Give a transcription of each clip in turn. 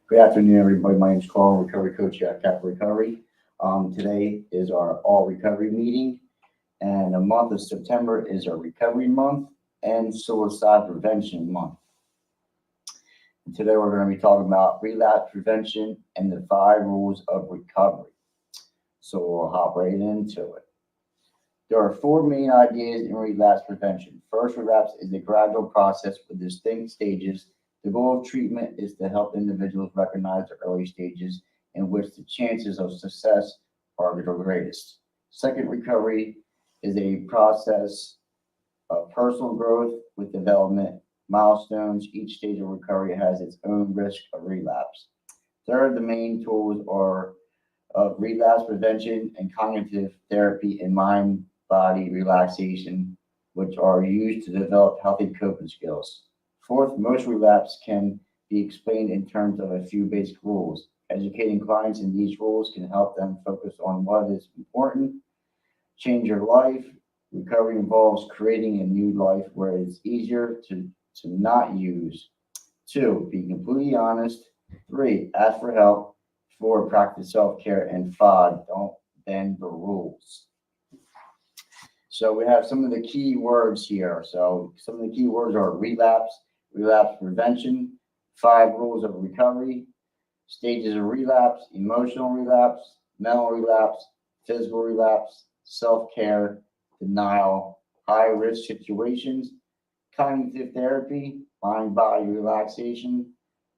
Good afternoon, everybody. My name is Carl, recovery coach here at Cap Recovery. Today is our all recovery meeting, and the month of September is our recovery month and suicide prevention month. And today we're going to be talking about relapse prevention and the 5 rules of recovery. So we'll hop right into it. There are 4 main ideas in relapse prevention. First, relapse is a gradual process with distinct stages. The goal of treatment is to help individuals recognize the early stages in which the chances of success are the greatest. Second, recovery is a process of personal growth with development milestones. Each stage of recovery has its own risk of relapse. Third, the main tools are of relapse prevention and cognitive therapy and mind body relaxation, which are used to develop healthy coping skills. Fourth, most relapse can be explained in terms of a few basic rules. Educating clients in these rules can help them focus on what is important. Change your life. Recovery involves creating a new life where it's easier to not use. 2, be completely honest. 3, ask for help. 4, practice self-care. And 5, don't bend the rules. So we have some of the key words here. So some of the key words are relapse, relapse prevention, 5 rules of recovery, stages of relapse, emotional relapse, mental relapse, physical relapse, self-care, denial, high-risk situations, cognitive therapy, mind-body relaxation,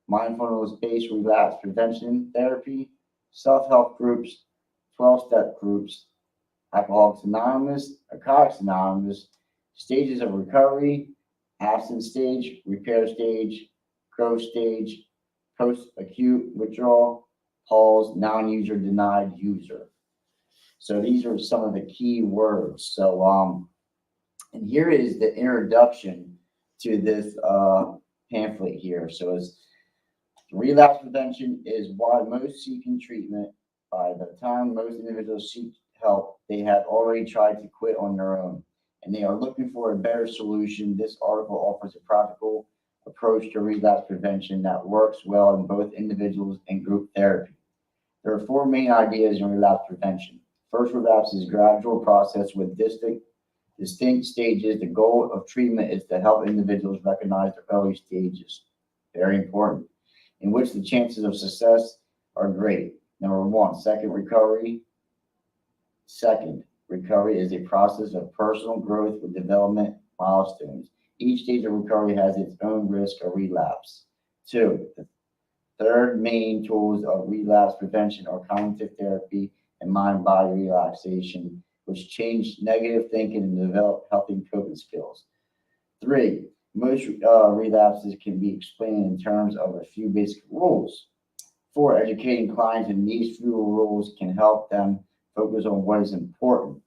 mindfulness-based relapse prevention therapy, self-help groups, 12-step groups, Alcoholics Anonymous, Narcotics Anonymous, stages of recovery, absence stage, repair stage, growth stage, post-acute withdrawal, pause, non-user, denied user. So these are some of the key words. So and here is the introduction to this pamphlet here. So it's relapse prevention is why most seeking treatment. By the time most individuals seek help, they have already tried to quit on their own, and they are looking for a better solution. This article offers a practical approach to relapse prevention that works well in both individuals and group therapy. There are 4 main ideas in relapse prevention. First, relapse is a gradual process with distinct stages. The goal of treatment is to help individuals recognize the early stages, very important, in which the chances of success are great. Number 1, second, recovery. Second, recovery is a process of personal growth with development milestones. Each stage of recovery has its own risk of relapse. 2, the third main tools of relapse prevention are cognitive therapy and mind-body relaxation, which change negative thinking and develop healthy coping skills. 3, most relapses can be explained in terms of a few basic rules. 4, educating clients in these few rules can help them focus on what is important.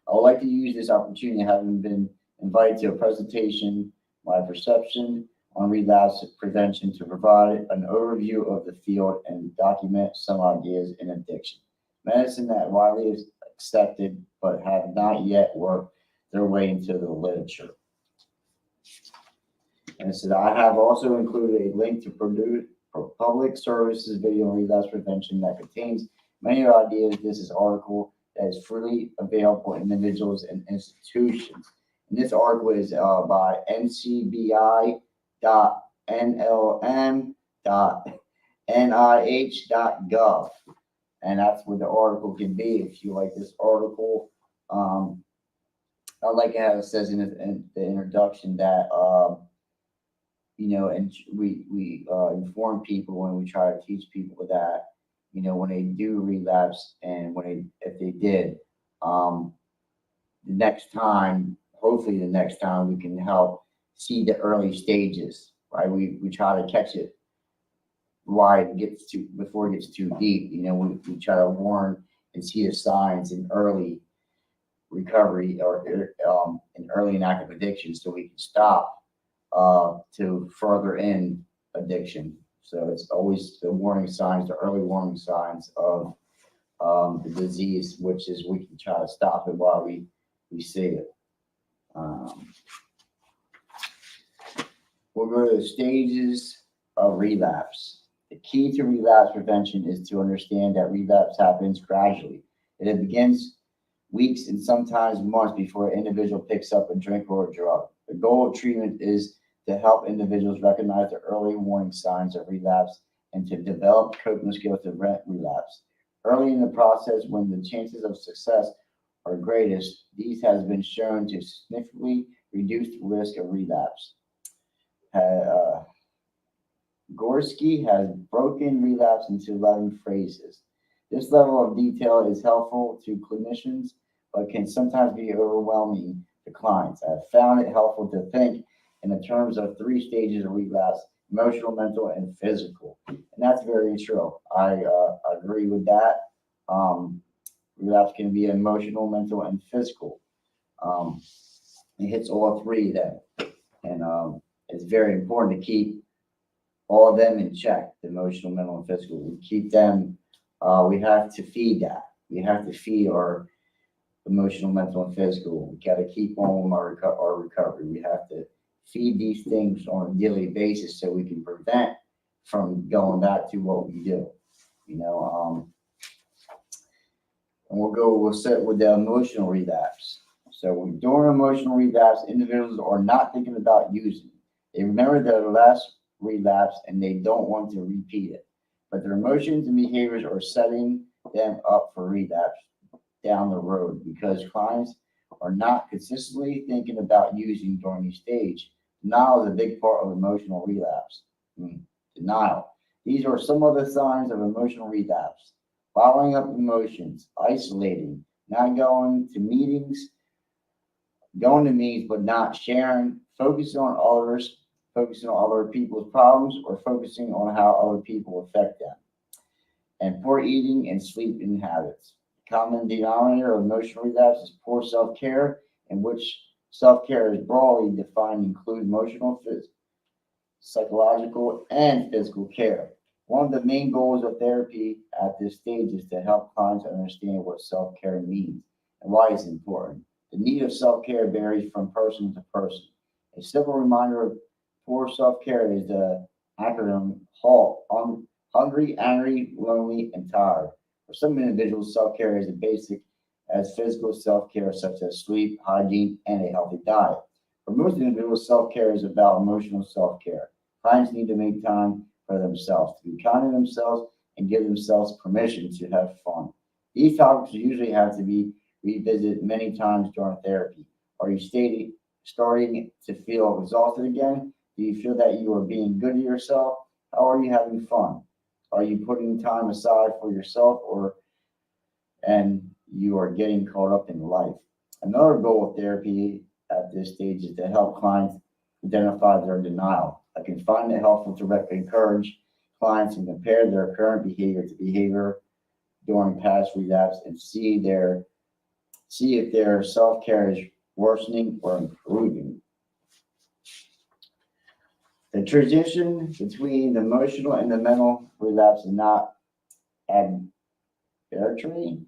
I would like to use this opportunity, having been invited to a presentation, my perception on relapse prevention, to provide an overview of the field and document some ideas in addiction medicine that widely is accepted but have not yet worked their way into the literature. And so I have also included a link to Purdue for public services video on relapse prevention that contains many ideas. This is an article that is freely available to individuals and institutions. And this article is by ncbi.nlm.nih.gov. And that's where the article can be. If you like this article, I like how it says in the introduction that and we inform people when we try to teach people that, when they do relapse and if they did, the next time, hopefully the next time, we can help see the early stages, right? We try to catch it before it gets too deep. We try to warn and see the signs in early recovery or in early and active addiction, so we can stop to further in addiction. So it's always the warning signs, the early warning signs of the disease, which is we can try to stop it while we see it. We'll go to the stages of relapse. The key to relapse prevention is to understand that relapse happens gradually. It begins weeks and sometimes months before an individual picks up a drink or a drug. The goal of treatment is to help individuals recognize the early warning signs of relapse and to develop coping skills to prevent relapse. Early in the process, when the chances of success are greatest, these has been shown to significantly reduce the risk of relapse. Uh, Gorski has broken relapse into 11 phrases. This level of detail is helpful to clinicians, but can sometimes be overwhelming to clients. I have found it helpful to think in the terms of three stages of relapse: emotional, mental, and physical. And that's very true. I agree with that. Um, Relapse can be emotional, mental, and physical. Um, it hits all three then. And it's very important to keep all of them in check, the emotional, mental, and physical. We keep them, we have to feed that. We have to feed our emotional, mental, and physical. We got to keep on our recovery. We have to feed these things on a daily basis so we can prevent from going back to what we do. You know, and we'll sit with the emotional relapse. So during emotional relapse, individuals are not thinking about using. They remember their last relapse and they don't want to repeat it. But their emotions and behaviors are setting them up for relapse down the road because clients are not consistently thinking about using during the stage. Denial is a big part of emotional relapse. Denial. These are some of the signs of emotional relapse: bottling up emotions, isolating, not going to meetings but not sharing, focusing on other people's problems, or focusing on how other people affect them, and poor eating and sleeping habits. Common denominator of emotional relapse is poor self-care, in which self-care is broadly defined include emotional, psychological, and physical care. One of the main goals of therapy at this stage is to help clients understand what self care means and why it's important. The need of self care varies from person to person. A simple reminder of poor self care is the acronym HALT: hungry, angry, lonely, and tired. For some individuals, self care is as basic as physical self care, such as sleep, hygiene, and a healthy diet. For most individuals, self care is about emotional self care. Clients need to make time for themselves, to be kind to themselves, and give themselves permission to have fun. These topics usually have to be revisited many times during therapy. Are you starting to feel exhausted again? Do you feel that you are being good to yourself? How are you having fun? Are you putting time aside for yourself, or and you are getting caught up in life? Another goal of therapy at this stage is to help clients identify their denial. I can find it helpful to encourage clients and compare their current behavior to behavior during past relapse and see if their self-care is worsening or improving. The transition between the emotional and the mental relapse is not arbitrary,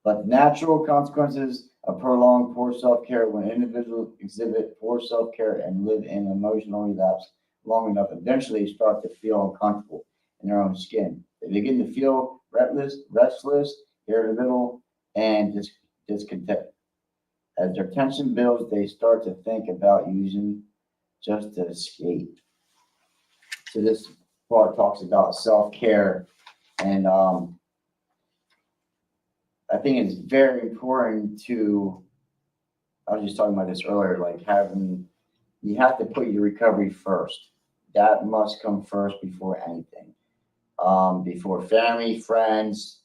but natural consequences of prolonged poor self-care. When individuals exhibit poor self-care and live in emotional relapse long enough, eventually start to feel uncomfortable in their own skin. They begin to feel restless, irritable, and discontent. As their tension builds, they start to think about using just to escape. So this part talks about self-care, and I think it's very important to. I was just talking about this earlier, like you have to put your recovery first. That must come first before anything. Before family, friends,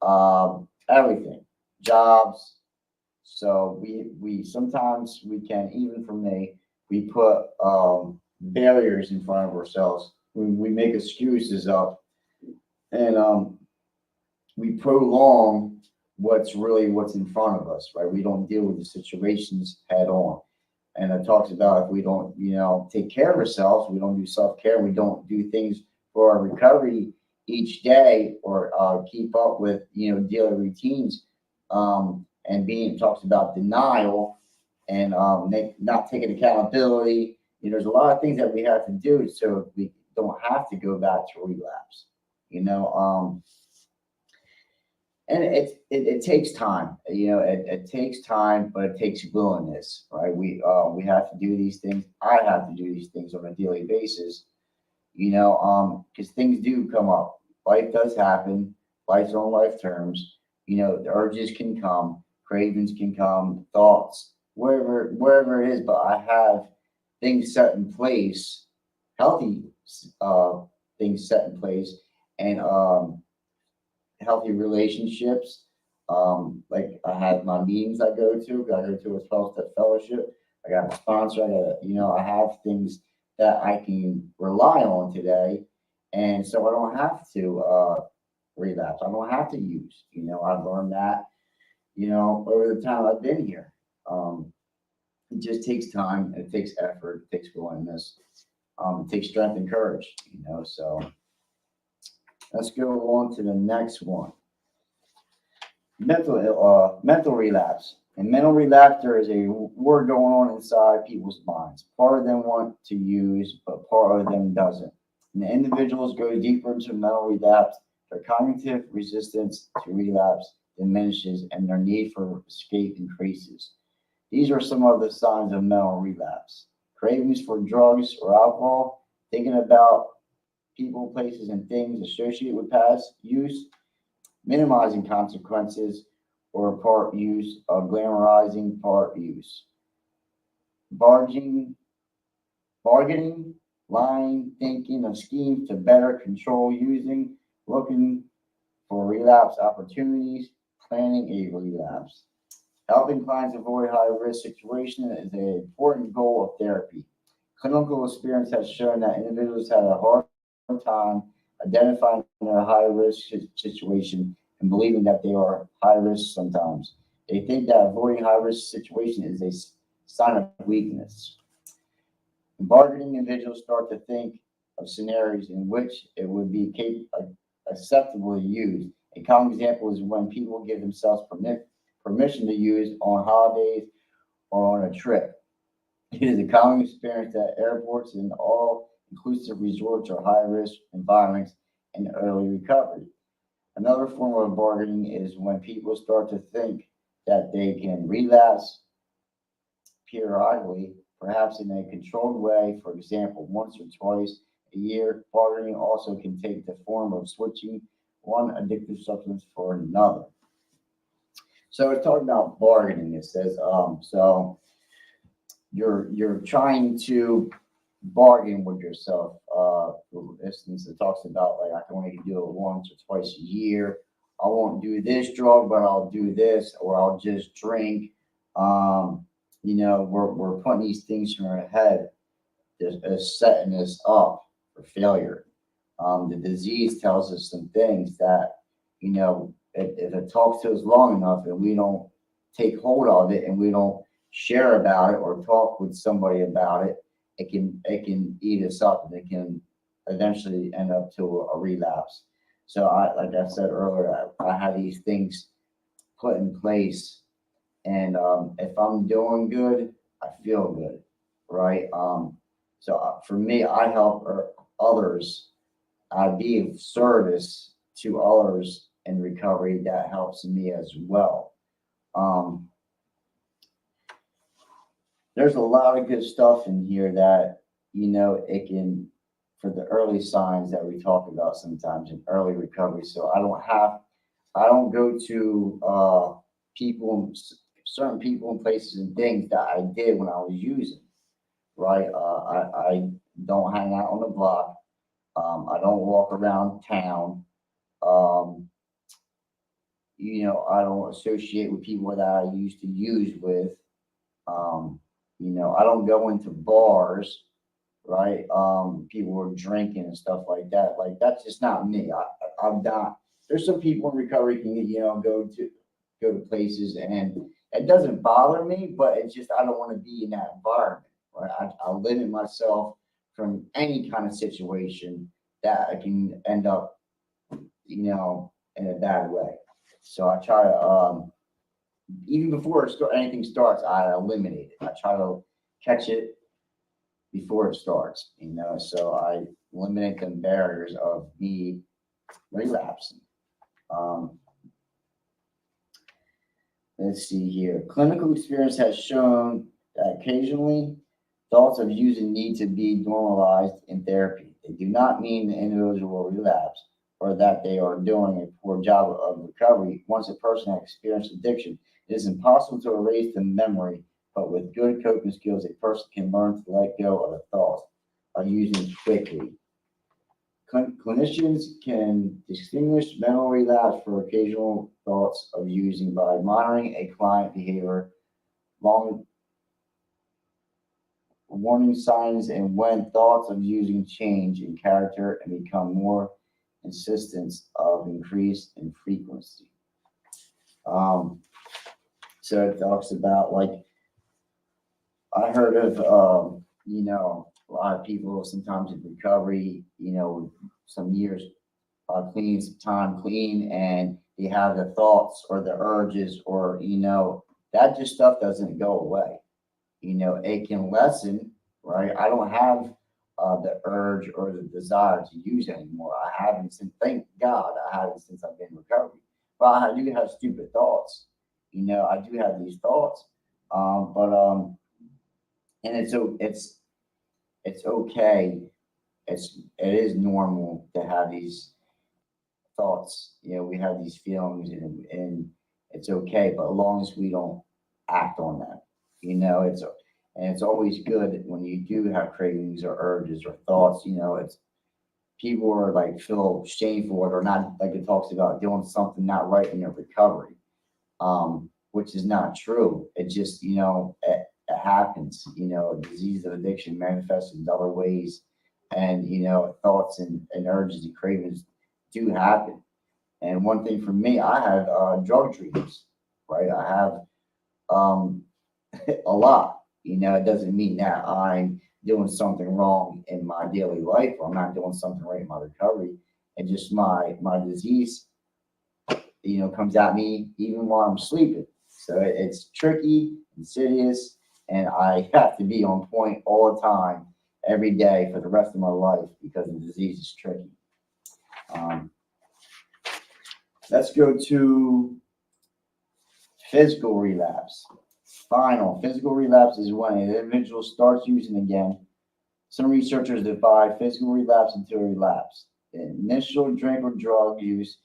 everything, jobs. So we sometimes we can, even for me, we put barriers in front of ourselves. We make excuses up, and we prolong what's in front of us, right? We don't deal with the situations head on. And it talks about if we don't, take care of ourselves, we don't do self care, we don't do things for our recovery each day, or keep up with, daily routines. And being talks about denial and not taking accountability. There's a lot of things that we have to do so don't have to go back to relapse. You know, and it takes time. It takes time, but it takes willingness, right? We have to do these things. I have to do these things on a daily basis, because things do come up. Life does happen. Life's on life terms. The urges can come, cravings can come, thoughts, wherever it is. But I have things set in place, healthy uh, things set in place, and healthy relationships. Like I have my meetings I go to. I go to a 12-step fellowship. I got a sponsor. I have things that I can rely on today, and so I don't have to relapse. I don't have to use. I've learned that. Over the time I've been here. It just takes time. It takes effort. It takes willingness. It takes strength and courage. So let's go on to the next one. Mental relapse. In mental relapse, there is a war going on inside people's minds. Part of them want to use, but part of them doesn't. And the individuals go deeper into mental relapse, their cognitive resistance to relapse diminishes and their need for escape increases. These are some of the signs of mental relapse. Cravings for drugs or alcohol, thinking about people, places, and things associated with past use, minimizing consequences, or part use of glamorizing part use, barging, bargaining, lying, thinking of schemes to better control using, looking for relapse opportunities, planning a relapse. Helping clients avoid high risk situations is an important goal of therapy. Clinical experience has shown that individuals have a hard time identifying their high risk situation and believing that they are high risk sometimes. They think that avoiding high risk situation is a sign of weakness. In bargaining, individuals start to think of scenarios in which it would be acceptable to use. A common example is when people give themselves permission to use on holidays or on a trip. It is a common experience that airports and all inclusive resorts are high risk environments in early recovery. Another form of bargaining is when people start to think that they can relapse periodically, perhaps in a controlled way, for example, once or twice a year. Bargaining also can take the form of switching one addictive substance for another. So it's talking about bargaining. It says, so you're trying to bargain with yourself. For instance, it talks about like I can only do it once or twice a year. I won't do this drug, but I'll do this, or I'll just drink. We're putting these things in our head is setting us up for failure. The disease tells us some things that, if it talks to us long enough and we don't take hold of it and we don't share about it or talk with somebody about it, it can eat us up and it can eventually end up to a relapse. So like I said earlier, I have these things put in place, and if I'm doing good, I feel good, right? So for me, I help others. I be of service to others in recovery. That helps me as well. Um, there's a lot of good stuff in here that it can, for the early signs that we talk about sometimes in early recovery. So I don't go to people, certain people and places and things that I did when I was using, right? I don't hang out on the block. I don't walk around town. Um, I don't associate with people that I used to use with. Um, I don't go into bars, right? People were drinking and stuff like that. Like that's just not me. I'm not. There's some people in recovery can go to places and it doesn't bother me, but it's just I don't want to be in that environment. Right? I limit myself from any kind of situation that I can end up, in a bad way. So I try to even before anything starts, I eliminate it. I try to catch it before it starts. So eliminate the barriers of me relapsing. Um, let's see here. Clinical experience has shown that occasionally thoughts of using need to be normalized in therapy. They do not mean the individual will relapse or that they are doing a poor job of recovery. Once a person has experienced addiction, it is impossible to erase the memory, but with good coping skills, a person can learn to let go of the thoughts of using quickly. Clinicians can distinguish mental relapse for occasional thoughts of using by monitoring a client behavior, long warning signs, and when thoughts of using change in character and become more insistence of increase in frequency. Um, so it talks about like I heard of a lot of people sometimes in recovery, some years clean, some time clean, and they have the thoughts or the urges, or that just stuff doesn't go away. It can lessen, right? I don't have the urge or the desire to use anymore. I haven't since, thank God, I haven't since I've been in recovery. But I do have stupid thoughts. I do have these thoughts, but and it's okay. It is normal to have these thoughts. We have these feelings, and it's okay. But as long as we don't act on them, it's always good when you do have cravings or urges or thoughts. It's people are like feel shameful or not, like it talks about doing something not right in their recovery, which is not true. It just it happens. Disease of addiction manifests in other ways, and thoughts and urges and cravings do happen. And one thing for me, I have drug dreams, right? I have um, a lot. It doesn't mean that I'm doing something wrong in my daily life or I'm not doing something right in my recovery. And just my disease, comes at me even while I'm sleeping. So it's tricky, insidious, and I have to be on point all the time, every day for the rest of my life because the disease is tricky. Um, let's go to physical relapse. Final physical relapse is when an individual starts using again. Some researchers divide physical relapse into a relapse: initial drink or drug use,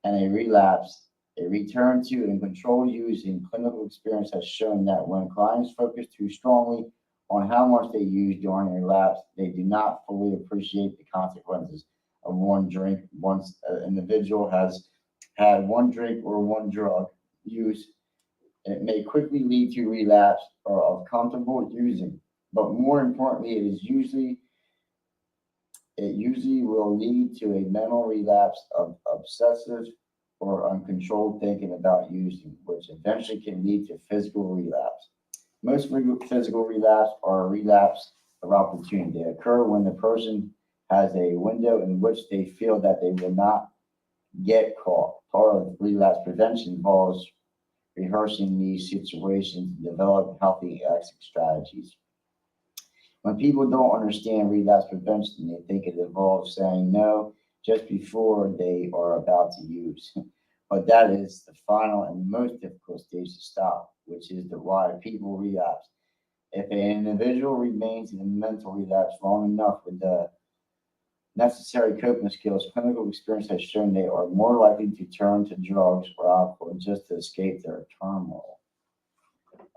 and a relapse. A return to and controlled use in clinical experience has shown that when clients focus too strongly on how much they use during a relapse, they do not fully appreciate the consequences of one drink. Once an individual has had one drink or one drug use, it may quickly lead to relapse or of comfortable using. But more importantly, it usually will lead to a mental relapse of obsessive or uncontrolled thinking about using, which eventually can lead to physical relapse. Most physical relapse are a relapse of opportunity. They occur when the person has a window in which they feel that they will not get caught. Part of relapse prevention involves rehearsing these situations and develop healthy exit strategies. When people don't understand relapse prevention, they think it involves saying no just before they are about to use. But that is the final and most difficult stage to stop, which is the why people relapse. If an individual remains in a mental relapse long enough with the necessary coping skills, clinical experience has shown they are more likely to turn to drugs or alcohol just to escape their turmoil.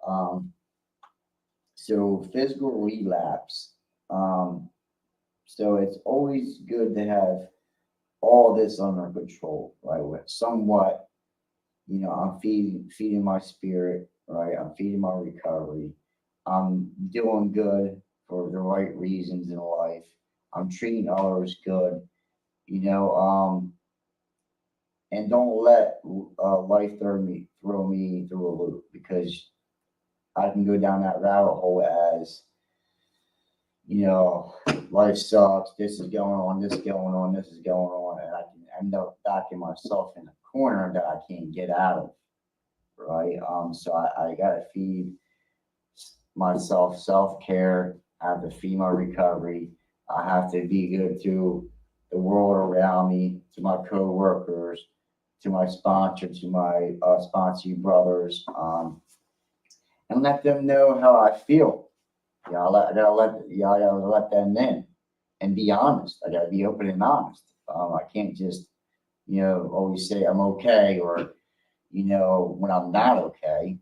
Um, so physical relapse. Um, So it's always good to have all this under control, right? With somewhat, I'm feeding my spirit, right? I'm feeding my recovery. I'm doing good for the right reasons in life. I'm treating others good, you know, um, and don't let life throw me through a loop because I can go down that rabbit hole as you know, life sucks. This is going on. This is going on. This is going on, and I can end up backing myself in a corner that I can't get out of. Right. So I gotta feed myself self care. I have to feed my recovery. I have to be good to the world around me, to my coworkers, to my sponsor, to my sponsee brothers, and let them know how I feel. I gotta let them in and be honest. I gotta be open and honest. I can't just, always say I'm okay or, when I'm not okay.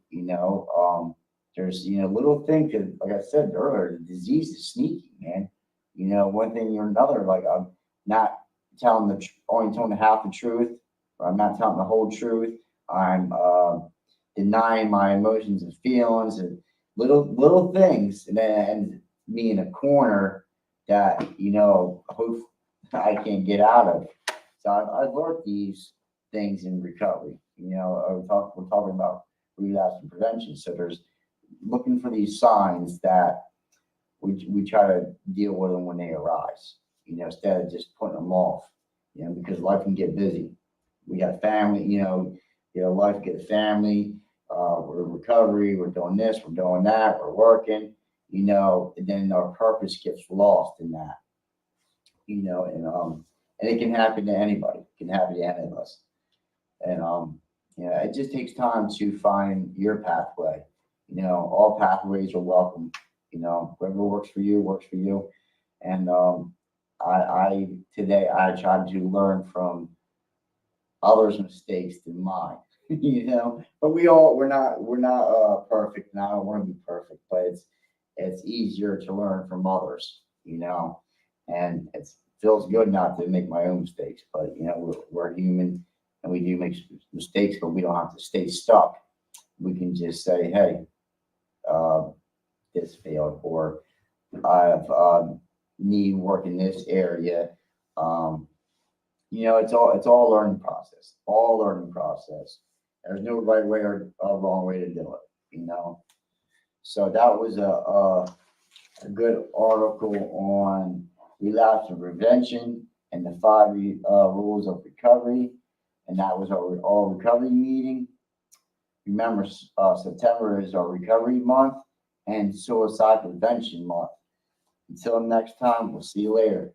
There's, little things. 'Cause like I said earlier, the disease is sneaky, man. One thing or another. Like I'm not telling only telling the half the truth, or I'm not telling the whole truth. I'm denying my emotions and feelings and little things, and then me in a corner that hope I can't get out of. So I've learned these things in recovery. We're talking about relapse and prevention. So there's looking for these signs that we try to deal with them when they arise. Instead of just putting them off. Because life can get busy. We got family. Life get family. We're in recovery. We're doing this. We're doing that. We're working. And then our purpose gets lost in that. And it can happen to anybody. It can happen to any of us. And it just takes time to find your pathway. All pathways are welcome. Whatever works for you works for you. And I today I tried to learn from others' mistakes than mine. But we're not perfect, and I don't want to be perfect. But it's easier to learn from others. And it feels good not to make my own mistakes. But we're human, and we do make mistakes, but we don't have to stay stuck. We can just say, hey, uh, this failed, or I've need work in this area. Um, it's all a learning process. All learning process. There's no right way or wrong way to do it. So that was a good article on relapse and prevention and the five rules of recovery, and that was our all recovery meeting. Remember, September is our recovery month and suicide prevention month. Until next time, we'll see you later.